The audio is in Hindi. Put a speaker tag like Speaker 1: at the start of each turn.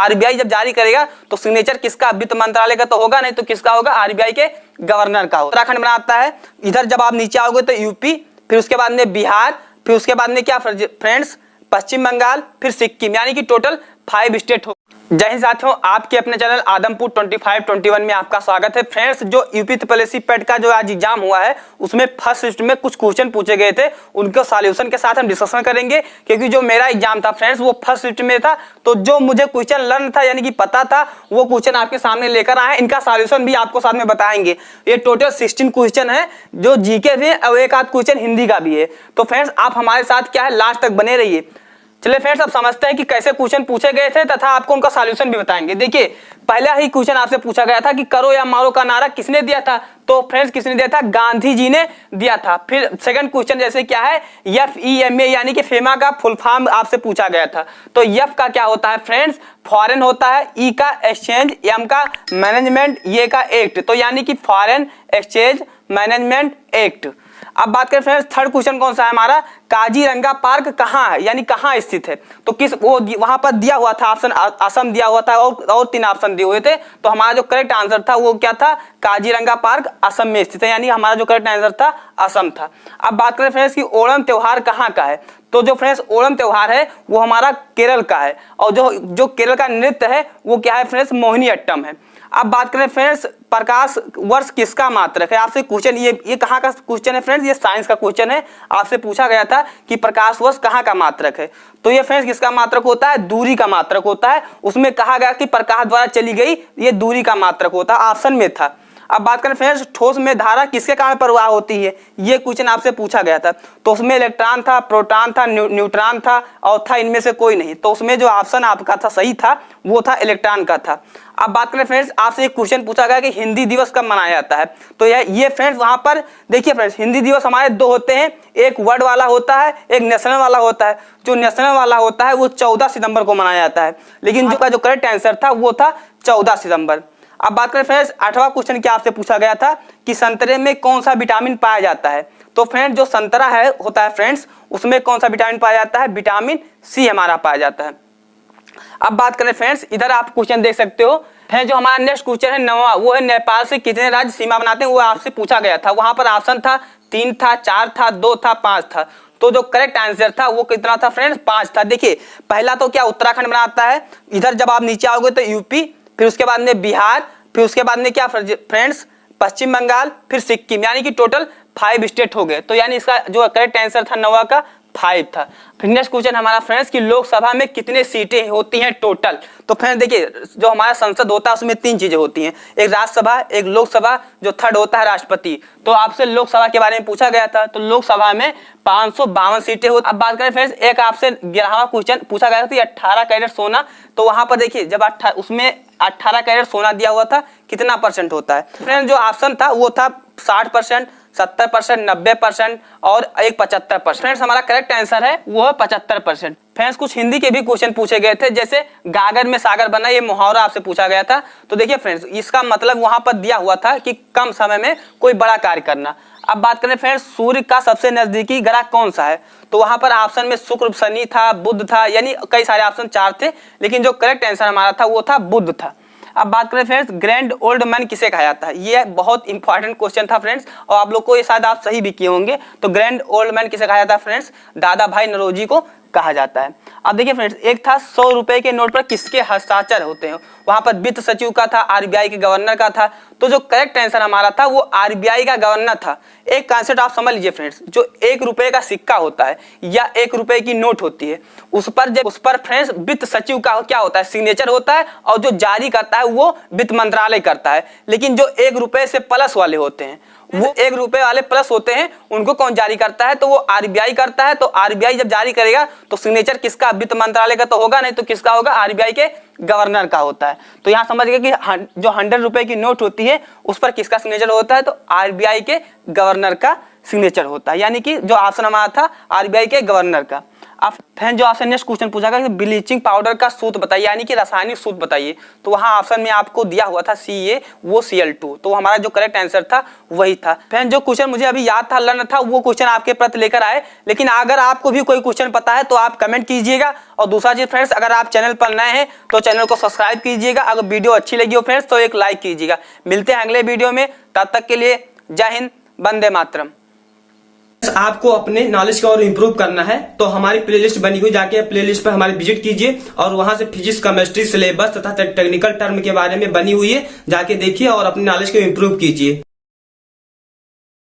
Speaker 1: आरबीआई जब जारी करेगा तो सिग्नेचर किसका, वित्त मंत्रालय का तो होगा नहीं, तो किसका होगा, आरबीआई के गवर्नर का होगा। उत्तराखंड बनाता है, इधर जब आप नीचे आओगे तो यूपी, फिर उसके बाद में बिहार, फिर उसके बाद में क्या फ्रेंड्स, पश्चिम बंगाल, फिर सिक्किम, यानी कि टोटल 5 स्टेट हो। जय हिंद साथियों, आपके अपने चैनल आदमपुर 25-21 में आपका स्वागत है। फ्रेंड्स, जो यूपी ट्रिपलएससी पेट का जो आज एग्जाम हुआ है उसमें फर्स्ट शिफ्ट में कुछ क्वेश्चन पूछे गए थे, उनके सॉल्यूशन के साथ हम डिस्कशन करेंगे। क्योंकि जो मेरा एग्जाम था फ्रेंड्स वो फर्स्ट शिफ्ट में था, तो जो मुझे क्वेश्चन लर्न था यानी कि पता था वो क्वेश्चन आपके सामने लेकर आए, इनका सॉल्यूशन भी आपको साथ में बताएंगे। ये टोटल 16 क्वेश्चन है जो जीके भी है और एक आध क्वेश्चन हिंदी का भी है। तो फ्रेंड्स आप हमारे साथ क्या है लास्ट तक बने रहिए। चलिए फ्रेंड्स, अब समझते हैं कि कैसे क्वेश्चन पूछे गए थे तथा आपको उनका सॉल्यूशन भी बताएंगे। देखिए, पहला ही क्वेश्चन आपसे पूछा गया था कि करो या मारो का नारा किसने दिया था, तो फ्रेंड्स किसने दिया था, गांधी जी ने दिया था। फिर सेकंड क्वेश्चन जैसे क्या है, FEMA यानी कि फेमा का फुल फॉर्म आपसे पूछा गया था। तो F का क्या होता है फ्रेंड्स, फॉरेन होता है, E का एक्सचेंज, M का मैनेजमेंट, ये का एक्ट, तो यानी कि फॉरेन एक्सचेंज मैनेजमेंट एक्ट। अब बात करें फ्रेंड्स, थर्ड क्वेश्चन कौन सा है हमारा, काजीरंगा पार्क कहाँ है यानी कहाँ स्थित है, तो किस वो वहां पर दिया हुआ था ऑप्शन, असम दिया हुआ था और 3 ऑप्शन दिए हुए थे। तो हमारा जो करेक्ट आंसर था वो क्या था, काजीरंगा पार्क असम में स्थित है, यानी हमारा जो करेक्ट आंसर था असम था। अब बात करें फ्रेंड्स कि ओणम त्योहार कहाँ का है, तो जो फ्रेंड्स ओणम त्योहार है वो हमारा केरल का है, और जो केरल का नृत्य है वो क्या है फ्रेंड्स, मोहिनी अट्टम है। अब बात करें फ्रेंड्स, प्रकाश वर्ष किसका मात्रक है, आपसे क्वेश्चन ये कहाँ का क्वेश्चन है फ्रेंड्स, ये साइंस का क्वेश्चन है। आपसे पूछा गया था कि प्रकाश वर्ष कहाँ का मात्रक है, तो ये फ्रेंड्स किसका मात्रक होता है, दूरी का मात्रक होता है। उसमें कहा गया कि प्रकाश द्वारा चली गई ये दूरी का मात्रक होता है, ऑप्शन में था। अब बात करें फ्रेंड्स, ठोस में धारा किसके कारण प्रवाह होती है, ये क्वेश्चन आपसे पूछा गया था। तो उसमें इलेक्ट्रॉन था, प्रोटॉन था, न्यूट्रॉन था और था इनमें से कोई नहीं, तो उसमें जो ऑप्शन आपका था सही था वो था इलेक्ट्रॉन का था। अब बात करें फ्रेंड्स, आपसे एक क्वेश्चन पूछा गया कि हिंदी दिवस कब मनाया जाता है, तो ये फ्रेंड्स वहां पर देखिए फ्रेंड्स, हिंदी दिवस हमारे 2 होते हैं, एक वर्ड वाला होता है, एक नेशनल वाला होता है। जो नेशनल वाला होता है वो 14 सितंबर को मनाया जाता है, लेकिन जो करेक्ट आंसर था वो था 14 सितंबर। अब बात करें फ्रेंड्स, 8वां क्वेश्चन क्या आपसे पूछा गया था कि संतरे में कौन सा विटामिन पाया जाता है, तो फ्रेंड्स जो संतरा है होता है फ्रेंड्स उसमें कौन सा विटामिन पाया जाता है, विटामिन सी हमारा पाया जाता है। अब बात करें फ्रेंड्स, इधर आप क्वेश्चन देख सकते हो है, जो हमारा नेक्स्ट क्वेश्चन है 9वां, वो है नेपाल से कितने राज्य सीमा बनाते हैं, वो आपसे पूछा गया था। वहां पर ऑप्शन था 3 था, 4 था, 2 था, 5 था। तो जो करेक्ट आंसर था वो कितना था फ्रेंड्स, 5 था। देखिए, पहला तो क्या उत्तराखंड बनाता है, इधर जब आप नीचे आओगे तो यूपी, फिर उसके बाद में बिहार, फिर उसके बाद में क्या फ्रेंड्स, पश्चिम बंगाल, फिर सिक्किम, यानी कि टोटल 5 स्टेट हो गए। तो यानी इसका जो करेक्ट आंसर था 9वां का 5 था। फिर नेक्स्ट क्वेश्चन हमारा फ्रेंड्स कि लोकसभा में कितने सीटें होती हैं टोटल, तो फ्रेंड्स देखिए, जो हमारा संसद होता है उसमें 3 चीजें होती हैं, एक राज्यसभा, एक लोकसभा, जो थर्ड होता है राष्ट्रपति। तो आपसे लोकसभा के बारे में पूछा गया था, तो लोकसभा में 552 सीटें होती। अब बात करें फ्रेंड्स, एक आपसे 11वां क्वेश्चन पूछा गया था 18 कैरेट सोना, तो वहां पर देखिए जब उसमें 18 कैरेट सोना दिया हुआ था कितना परसेंट होता है, फ्रेंड्स जो ऑप्शन था वो था 60%, 70%, 90% और एक 75%। फ्रेंड्स हमारा करेक्ट आंसर है वो है 75%। फ्रेंड्स कुछ हिंदी के भी क्वेश्चन पूछे गए थे, जैसे गागर में सागर बना, ये मुहावरा आपसे पूछा गया था। तो देखिए फ्रेंड्स, इसका मतलब वहां पर दिया हुआ था कि कम समय में कोई बड़ा कार्य करना। अब बात करें फ्रेंड्स, सूर्य का सबसे नजदीकी ग्रह कौन सा है, तो वहां पर ऑप्शन में शुक्र, शनि था, बुध था, यानी कई सारे ऑप्शन 4 थे, लेकिन जो करेक्ट आंसर हमारा था वो था बुध था। अब बात करें फ्रेंड्स, ग्रैंड ओल्ड मैन किसे कहा जाता है, ये बहुत इंपॉर्टेंट क्वेश्चन था फ्रेंड्स, और आप लोग को ये शायद आप सही भी किए होंगे। तो ग्रैंड ओल्ड मैन किसे कहा जाता है फ्रेंड्स, दादा भाई नौरोजी को कहा जाता है। अब देखिए फ्रेंड्स, एक था 100 रुपए के नोट पर किसके हस्ताक्षर होते हैं, वहां पर वित्त सचिव का था, आरबीआई के गवर्नर का था। तो जो करेक्ट आंसर हमारा था वो आरबीआई का गवर्नर था। एक कॉन्सेप्ट आप समझ लीजिए फ्रेंड्स, जो 1 रुपए का सिक्का होता है या 1 रुपए की नोट होती है, उस पर फ्रेंड्स वित्त सचिव का क्या होता है, सिग्नेचर होता है, और जो जारी करता है वो वित्त मंत्रालय करता है। लेकिन जो 1 रुपए से प्लस वाले होते हैं, वो 1 रुपए वाले प्लस होते हैं, उनको कौन जारी करता है, तो वो आरबीआई करता है। तो आरबीआई जब जारी करेगा तो सिग्नेचर किसका, वित्त मंत्रालय का तो होगा नहीं, तो किसका होगा, आरबीआई के गवर्नर का होता है। तो यहाँ समझ गए कि जो 100 रुपए की नोट होती है उस पर किसका सिग्नेचर होता है, तो आरबीआई के गवर्नर का सिग्नेचर होता है, यानी कि जो ऑप्शन हमारा था आरबीआई के गवर्नर का। अब फ्रेंड जो आपसे नेक्स्ट क्वेश्चन पूछा गया कि ब्लीचिंग पाउडर का सूत्र बताइए, यानी कि रासायनिक सूत्र बताइए। तो वहां ऑप्शन में आपको दिया हुआ था Ca, वो Cl2। तो हमारा जो करेक्ट आंसर था वही था। फ्रेंड जो क्वेश्चन मुझे अभी याद था लर्न था, वो क्वेश्चन आपके प्रति लेकर आए। लेकिन अगर आपको भी कोई क्वेश्चन पता है तो आप कमेंट कीजिएगा। और दूसरा चीज फ्रेंड्स, अगर आप चैनल पर नए हैं तो चैनल को सब्सक्राइब कीजिएगा। अगर वीडियो अच्छी लगी हो फ्रेंड्स तो एक लाइक कीजिएगा। मिलते हैं अगले वीडियो में, तब तक के लिए जय हिंद, वंदे मातरम। आपको अपने नॉलेज को और इम्प्रूव करना है तो हमारी प्लेलिस्ट बनी हुई, जाके प्लेलिस्ट पर हमारी विजिट कीजिए और वहां से फिजिक्स, केमिस्ट्री, सिलेबस तथा टेक्निकल टर्म के बारे में बनी हुई है, जाके देखिए और अपनी नॉलेज को इम्प्रूव कीजिए।